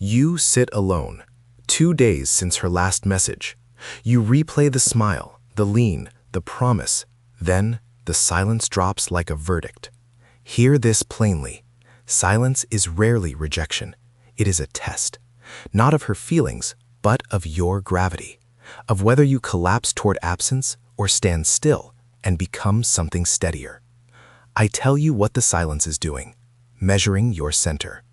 You sit alone. 2 days since her last message. You replay the smile, the lean, the promise. Then the silence drops like a verdict. Hear this plainly. Silence is rarely rejection. It is a test. Not of her feelings, but of your gravity. Of whether you collapse toward absence or stand still and become something steadier. I tell you what the silence is doing. Measuring your center.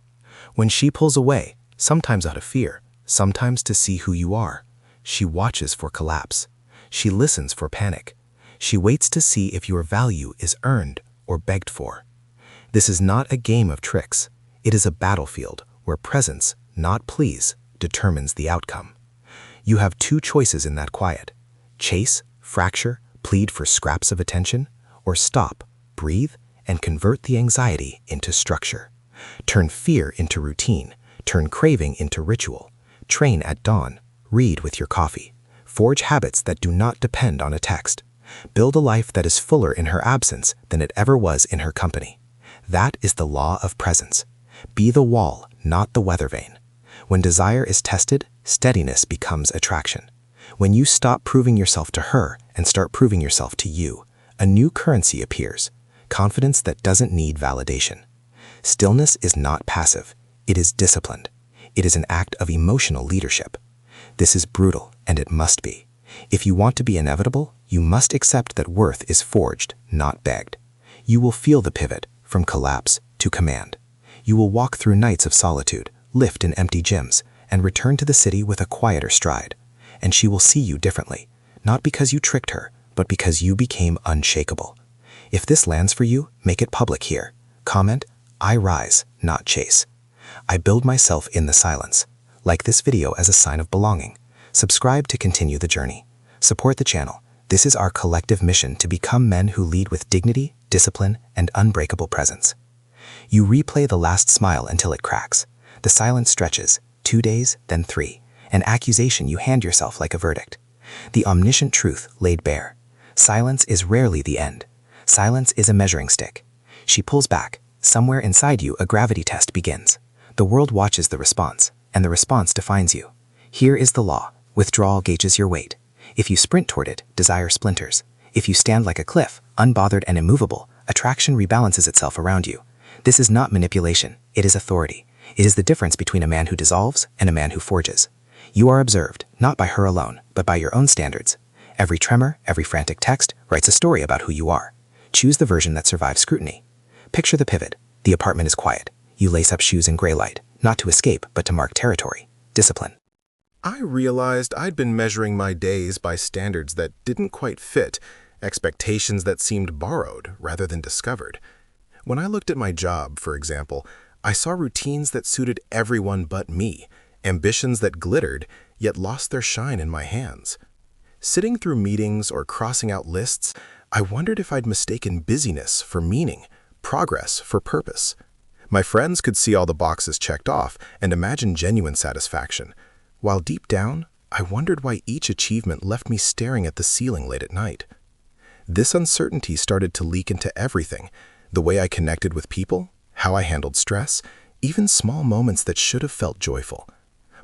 When she pulls away, sometimes out of fear, sometimes to see who you are, she watches for collapse. She listens for panic. She waits to see if your value is earned or begged for. This is not a game of tricks. It is a battlefield where presence, not pleas, determines the outcome. You have two choices in that quiet. Chase, fracture, plead for scraps of attention, or stop, breathe, and convert the anxiety into structure. Turn fear into routine. Turn craving into ritual. Train at dawn. Read with your coffee. Forge habits that do not depend on a text. Build a life that is fuller in her absence than it ever was in her company. That is the law of presence. Be the wall, not the weather vane. When desire is tested, steadiness becomes attraction. When you stop proving yourself to her and start proving yourself to you, a new currency appears. Confidence that doesn't need validation. Stillness is not passive. It is disciplined. It is an act of emotional leadership. This is brutal, and it must be. If you want to be inevitable, you must accept that worth is forged, not begged. You will feel the pivot from collapse to command. You will walk through nights of solitude, lift in empty gyms, and return to the city with a quieter stride. And she will see you differently, not because you tricked her, but because you became unshakable. If this lands for you, make it public here. Comment, I rise, not chase. I build myself in the silence. Like this video as a sign of belonging. Subscribe to continue the journey. Support the channel. This is our collective mission to become men who lead with dignity, discipline, and unbreakable presence. You replay the last smile until it cracks. The silence stretches, 2 days, then 3. An accusation you hand yourself like a verdict. The omniscient truth laid bare. Silence is rarely the end. Silence is a measuring stick. She pulls back. Somewhere inside you, a gravity test begins. The world watches the response, and the response defines you. Here is the law. Withdrawal gauges your weight. If you sprint toward it, desire splinters. If you stand like a cliff, unbothered and immovable, attraction rebalances itself around you. This is not manipulation. It is authority. It is the difference between a man who dissolves and a man who forges. You are observed, not by her alone, but by your own standards. Every tremor, every frantic text writes a story about who you are. Choose the version that survives scrutiny. Picture the pivot. The apartment is quiet. You lace up shoes in gray light, not to escape, but to mark territory. Discipline. I realized I'd been measuring my days by standards that didn't quite fit, expectations that seemed borrowed rather than discovered. When I looked at my job, for example, I saw routines that suited everyone but me, ambitions that glittered, yet lost their shine in my hands. Sitting through meetings or crossing out lists, I wondered if I'd mistaken busyness for meaning, progress for purpose. My friends could see all the boxes checked off and imagine genuine satisfaction, while deep down, I wondered why each achievement left me staring at the ceiling late at night. This uncertainty started to leak into everything, the way I connected with people, how I handled stress, even small moments that should have felt joyful.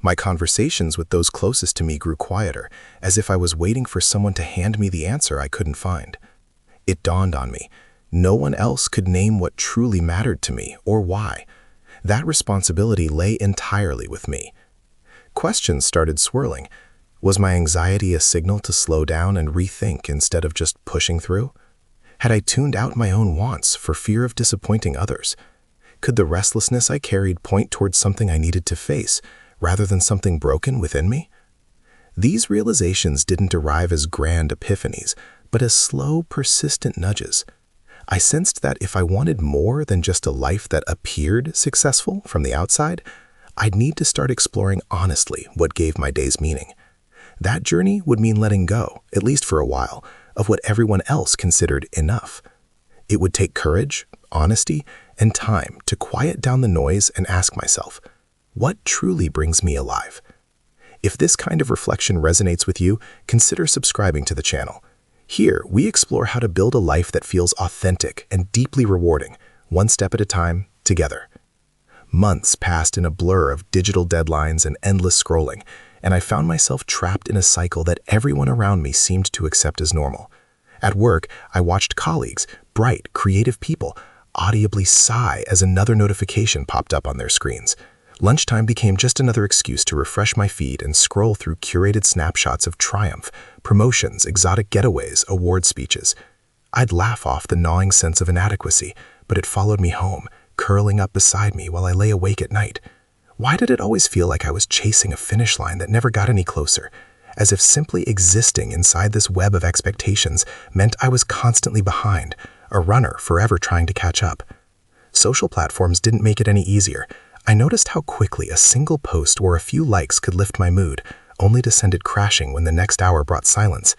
My conversations with those closest to me grew quieter, as if I was waiting for someone to hand me the answer I couldn't find. It dawned on me. No one else could name what truly mattered to me or why. That responsibility lay entirely with me. Questions started swirling. Was my anxiety a signal to slow down and rethink instead of just pushing through? Had I tuned out my own wants for fear of disappointing others? Could the restlessness I carried point towards something I needed to face, rather than something broken within me? These realizations didn't arrive as grand epiphanies, but as slow, persistent nudges. I sensed that if I wanted more than just a life that appeared successful from the outside, I'd need to start exploring honestly what gave my days meaning. That journey would mean letting go, at least for a while, of what everyone else considered enough. It would take courage, honesty, and time to quiet down the noise and ask myself, what truly brings me alive? If this kind of reflection resonates with you, consider subscribing to the channel. Here, we explore how to build a life that feels authentic and deeply rewarding, one step at a time, together. Months passed in a blur of digital deadlines and endless scrolling, and I found myself trapped in a cycle that everyone around me seemed to accept as normal. At work, I watched colleagues, bright, creative people, audibly sigh as another notification popped up on their screens. Lunchtime became just another excuse to refresh my feed and scroll through curated snapshots of triumph, promotions, exotic getaways, award speeches. I'd laugh off the gnawing sense of inadequacy, but it followed me home, curling up beside me while I lay awake at night. Why did it always feel like I was chasing a finish line that never got any closer? As if simply existing inside this web of expectations meant I was constantly behind, a runner forever trying to catch up. Social platforms didn't make it any easier. I noticed how quickly a single post or a few likes could lift my mood, only to send it crashing when the next hour brought silence.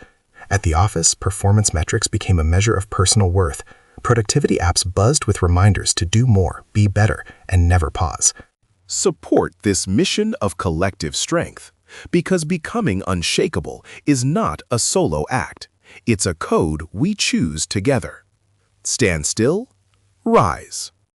At the office, performance metrics became a measure of personal worth. Productivity apps buzzed with reminders to do more, be better, and never pause. Support this mission of collective strength, because becoming unshakable is not a solo act. It's a code we choose together. Stand still, rise.